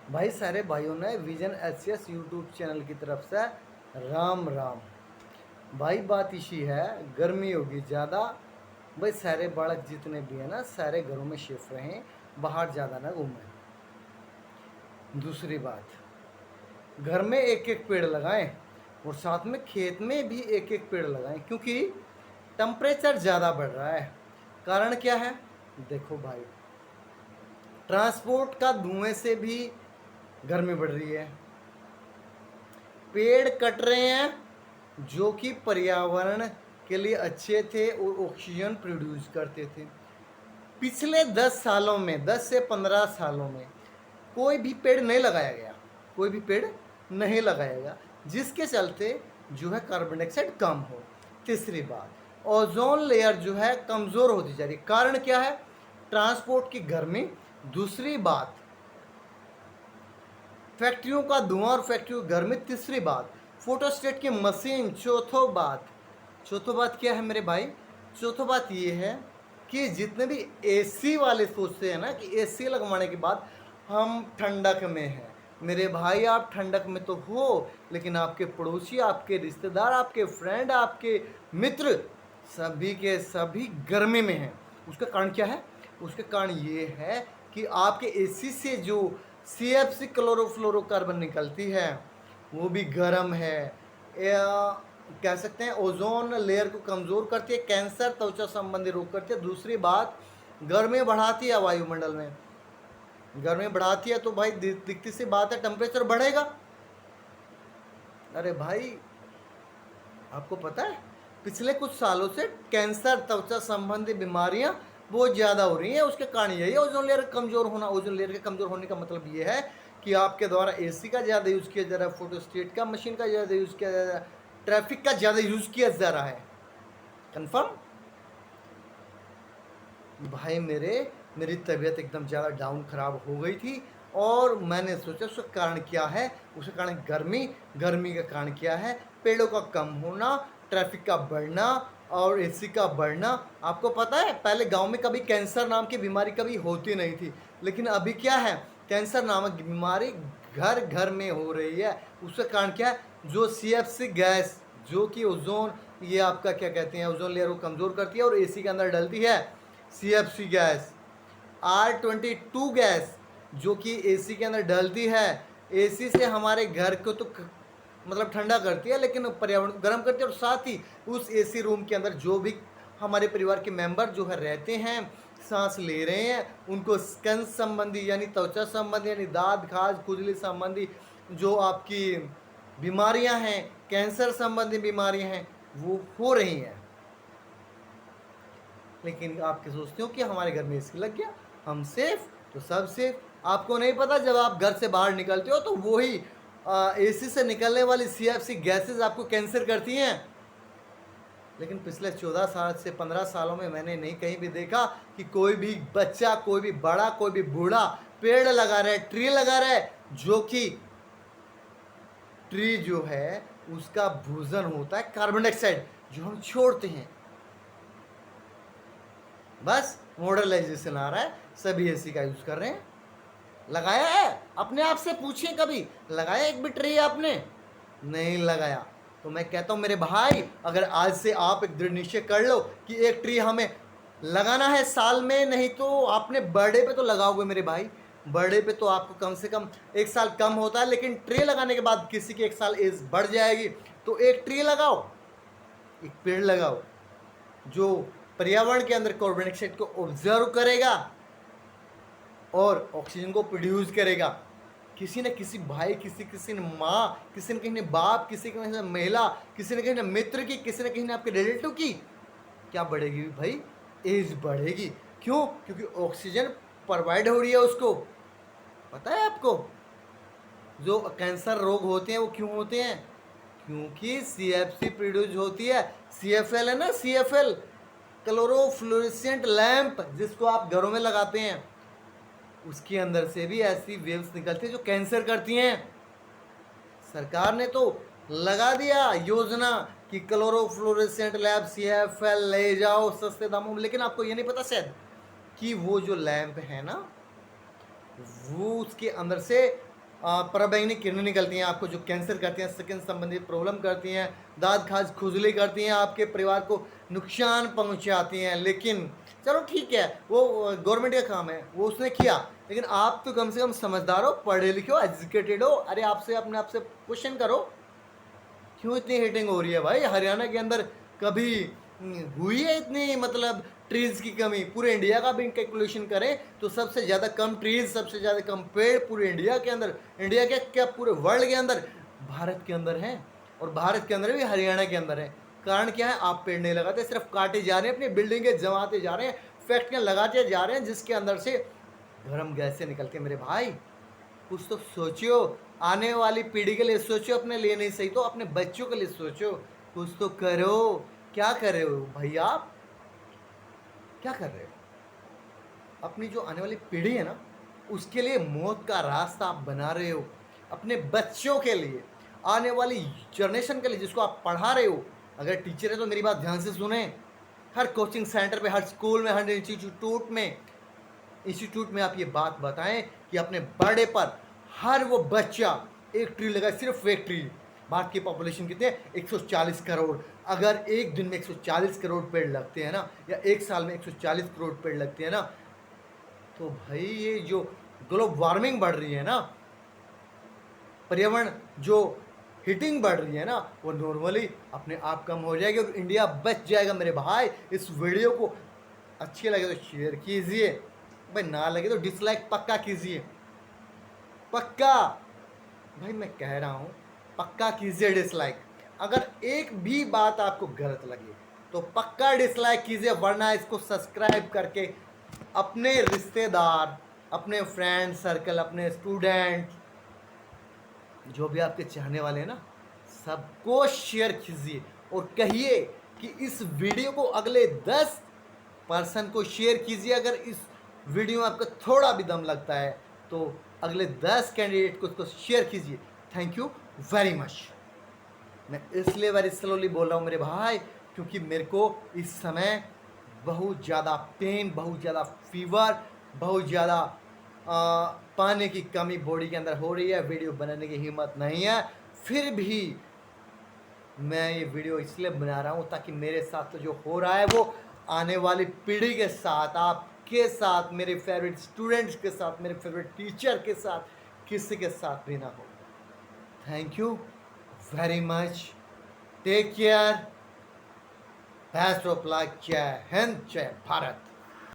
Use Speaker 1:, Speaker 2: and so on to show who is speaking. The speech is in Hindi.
Speaker 1: भाई सारे भाइयों ने विजन एचसीएस यूट्यूब चैनल की तरफ से राम राम। भाई बात इसी है, गर्मी होगी ज़्यादा। भाई सारे बालक जितने भी हैं ना, सारे घरों में शिफ्ट रहें, बाहर ज़्यादा ना घूमें। दूसरी बात, घर में एक एक पेड़ लगाएं और साथ में खेत में भी एक एक पेड़ लगाएं, क्योंकि टेम्परेचर ज़्यादा बढ़ रहा है। कारण क्या है? देखो भाई, ट्रांसपोर्ट का धुएं से भी गर्मी बढ़ रही है। पेड़ कट रहे हैं जो कि पर्यावरण के लिए अच्छे थे और ऑक्सीजन प्रोड्यूस करते थे। पिछले 10 सालों में, 10 से 15 सालों में कोई भी पेड़ नहीं लगाया गया, कोई भी पेड़ नहीं लगाया गया, जिसके चलते जो है कार्बन डाइऑक्साइड कम हो। तीसरी बात, ओजोन लेयर जो है कमज़ोर होती जा रही है। कारण क्या है? ट्रांसपोर्ट की गर्मी। दूसरी बात, फैक्ट्रियों का धुआं और फैक्ट्रियों की गर्मी। तीसरी बात, फोटोस्टेट की मशीन। चौथो बात क्या है मेरे भाई? चौथो बात ये है कि जितने भी एसी वाले सोचते हैं ना कि एसी लगवाने के बाद हम ठंडक में हैं, मेरे भाई आप ठंडक में तो हो, लेकिन आपके पड़ोसी, आपके रिश्तेदार, आपके फ्रेंड, आपके मित्र, सभी के सभी गर्मी में हैं। उसका कारण क्या है? उसका कारण ये है कि आपके एसी से जो CFC क्लोरोफ्लोरोकार्बन निकलती है वो भी गर्म है। कह सकते हैं ओजोन लेयर को कमज़ोर करती है, कैंसर, त्वचा संबंधी रोग करती है। दूसरी बात, गर्मी बढ़ाती है वायुमंडल में। गर्मी बढ़ाती है तो भाई दिखती सी बात है, टेम्परेचर बढ़ेगा। अरे भाई, आपको पता है पिछले कुछ सालों से कैंसर, त्वचा संबंधी बीमारियां बहुत ज़्यादा हो रही हैं। उसके कारण यही है ओजोन लेयर कमज़ोर होना। ओजोन लेयर के कमज़ोर होने का मतलब ये है कि आपके द्वारा एसी का ज़्यादा यूज़ किया जा रहा है, फोटोस्टेट का मशीन का ज़्यादा यूज़ किया जा रहा है, ट्रैफिक का ज़्यादा यूज़ किया जा रहा है। कन्फर्म? भाई मेरी तबीयत एकदम ज़्यादा डाउन ख़राब हो गई थी और मैंने सोचा उसका कारण क्या है। उसका कारण गर्मी का कारण क्या है? पेड़ों का कम होना, ट्रैफिक का बढ़ना और एसी का बढ़ना। आपको पता है पहले गांव में कभी कैंसर नाम की बीमारी कभी होती नहीं थी, लेकिन अभी क्या है? कैंसर नामक बीमारी घर घर में हो रही है। उसका कारण क्या है? जो CFC गैस, जो कि ओजोन, ये आपका क्या कहते हैं, ओजोन लेयर को कमज़ोर करती है और एसी के अंदर डलती है। CFC गैस, R22 गैस, जो कि एसी के अंदर डलती है। एसी से हमारे घर को तो मतलब ठंडा करती है, लेकिन पर्यावरण को गर्म करती है। और साथ ही उस एसी रूम के अंदर जो भी हमारे परिवार के मेंबर जो है रहते हैं, सांस ले रहे हैं, उनको स्कन संबंधी यानी त्वचा संबंधी यानी दाद, खाज, खुजली संबंधी जो आपकी बीमारियां हैं, कैंसर संबंधी बीमारियां हैं, वो हो रही हैं। लेकिन आपके सोचते हो कि हमारे घर में एसी लग गया, हम सेफ, तो सब सेफ। आपको नहीं पता जब आप घर से बाहर निकलते हो तो वही एसी से निकलने वाली CFC गैसेस आपको कैंसर करती हैं। लेकिन पिछले 14 साल से 15 सालों में मैंने नहीं कहीं भी देखा कि कोई भी बच्चा, कोई भी बड़ा, कोई भी बूढ़ा पेड़ लगा रहा है, ट्री लगा रहा है, जो कि ट्री जो है उसका भूषण होता है कार्बन डाइऑक्साइड, जो हम छोड़ते हैं। बस मॉडर्नाइजेशन आ रहा है, सभी एसी का यूज कर रहे हैं। लगाया है? अपने आप से पूछिए, कभी लगाया एक भी ट्री आपने? नहीं लगाया। तो मैं कहता हूं मेरे भाई, अगर आज से आप एक दृढ़ निश्चय कर लो कि एक ट्री हमें लगाना है साल में, नहीं तो आपने बर्थडे पे तो लगाओगे मेरे भाई। बर्थडे पे तो आपको कम से कम एक साल कम होता है, लेकिन ट्री लगाने के बाद किसी की एक साल एज बढ़ जाएगी। तो एक ट्री लगाओ, एक पेड़ लगाओ, जो पर्यावरण के अंदर कार्बन डाइऑक्साइड को ऑब्जर्व करेगा और ऑक्सीजन को प्रोड्यूस करेगा। किसी न किसी भाई, किसी न माँ, किसी न किसी बाप, किसी न किसी महिला, किसी न किसी मित्र की, किसी न किसी आपके रिलेटिव की क्या बढ़ेगी भाई? एज बढ़ेगी। क्यों? क्योंकि ऑक्सीजन प्रोवाइड हो रही है उसको। पता है आपको जो कैंसर रोग होते हैं वो क्यों होते हैं? क्योंकि CFC प्रोड्यूस होती है। CFL है ना, CFL क्लोरोफ्लोरेसेंट लैंप, जिसको आप घरों में लगाते हैं, उसके अंदर से भी ऐसी वेव्स निकलती है जो कैंसर करती हैं। सरकार ने तो लगा दिया योजना कि क्लोरोफ्लोरेसेंट लैब CFL ले जाओ सस्ते दामों में, लेकिन आपको ये नहीं पता शायद कि वो जो लैंप है ना, वो उसके अंदर से पराबैंगनी किरणें निकलती हैं आपको, जो कैंसर करती हैं, स्किन संबंधित प्रॉब्लम करती हैं, दाँत खाज खुजली करती हैं, आपके परिवार को नुकसान पहुंचाती हैं। लेकिन चलो ठीक है, वो गवर्नमेंट का काम है, वो उसने किया, लेकिन आप तो कम से कम समझदार हो, पढ़े लिखे हो, एजुकेटेड हो। अरे आपसे अपने आप से क्वेश्चन करो, क्यों इतनी हिटिंग हो रही है भाई? हरियाणा के अंदर कभी हुई है इतनी मतलब ट्रीज की कमी? पूरे इंडिया का भी कैलकुलेशन करें तो सबसे ज़्यादा कम ट्रीज, सबसे ज़्यादा कम पेड़ पूरे इंडिया के अंदर, इंडिया के क्या पूरे वर्ल्ड के अंदर, भारत के अंदर है। और भारत के अंदर भी हरियाणा के अंदर है। कारण क्या है? आप पेड़ नहीं लगाते, सिर्फ काटे जा रहे हैं, अपनी बिल्डिंगें जमाते जा रहे हैं, फैक्ट्रियाँ लगाते जा रहे हैं, जिसके अंदर से गर्म गैसें निकलती हैं। मेरे भाई कुछ तो सोचियो, आने वाली पीढ़ी के लिए सोचो, अपने लिए नहीं सही तो अपने बच्चों के लिए सोचो, कुछ तो करो। क्या कर रहे हो भैया? आप क्या कर रहे हो? अपनी जो आने वाली पीढ़ी है ना, उसके लिए मौत का रास्ता आप बना रहे हो। अपने बच्चों के लिए, आने वाली जनरेशन के लिए, जिसको आप पढ़ा रहे हो। अगर टीचर है तो मेरी बात ध्यान से सुने। हर कोचिंग सेंटर पे, हर स्कूल में, हर इंस्टीट्यूट में आप ये बात बताएं कि अपने बर्थडे पर हर वो बच्चा एक ट्री लगाए, सिर्फ एक ट्री। भारत की पॉपुलेशन कितनी है? 140 करोड़। अगर एक दिन में 140 करोड़ पेड़ लगते हैं ना, या एक साल में 140 करोड़ पेड़ लगते हैं ना, तो भाई ये जो ग्लोबल वार्मिंग बढ़ रही है ना, पर्यावरण जो हीटिंग बढ़ रही है ना, वो नॉर्मली अपने आप कम हो जाएगी और इंडिया बच जाएगा। मेरे भाई इस वीडियो को अच्छी लगे तो शेयर कीजिए, भाई ना लगे तो डिसलाइक पक्का कीजिए, पक्का। भाई मैं कह रहा हूँ पक्का कीजिए डिसलाइक। अगर एक भी बात आपको गलत लगे तो पक्का डिसलाइक कीजिए, वरना इसको सब्सक्राइब करके अपने रिश्तेदार, अपने फ्रेंड सर्कल, अपने स्टूडेंट, जो भी आपके चाहने वाले हैं ना, सबको शेयर कीजिए और कहिए कि इस वीडियो को अगले 10 पर्सन को शेयर कीजिए। अगर इस वीडियो में आपको थोड़ा भी दम लगता है तो अगले 10 कैंडिडेट को उसको शेयर कीजिए। Thank you very much. मैं इसलिए वेरी स्लोली बोल रहा हूँ मेरे भाई, क्योंकि मेरे को इस समय बहुत ज़्यादा पेन, बहुत ज़्यादा फीवर, बहुत ज़्यादा पानी की कमी बॉडी के अंदर हो रही है। वीडियो बनाने की हिम्मत नहीं है, फिर भी मैं ये वीडियो इसलिए बना रहा हूँ ताकि मेरे साथ तो जो हो रहा है वो आने वाली पीढ़ी के साथ, आपके साथ, मेरे फेवरेट स्टूडेंट्स के साथ, मेरे फेवरेट टीचर के साथ, किसी के साथ भी ना हो। Thank you very much, take care, best of luck, जय हिंद, जय भारत।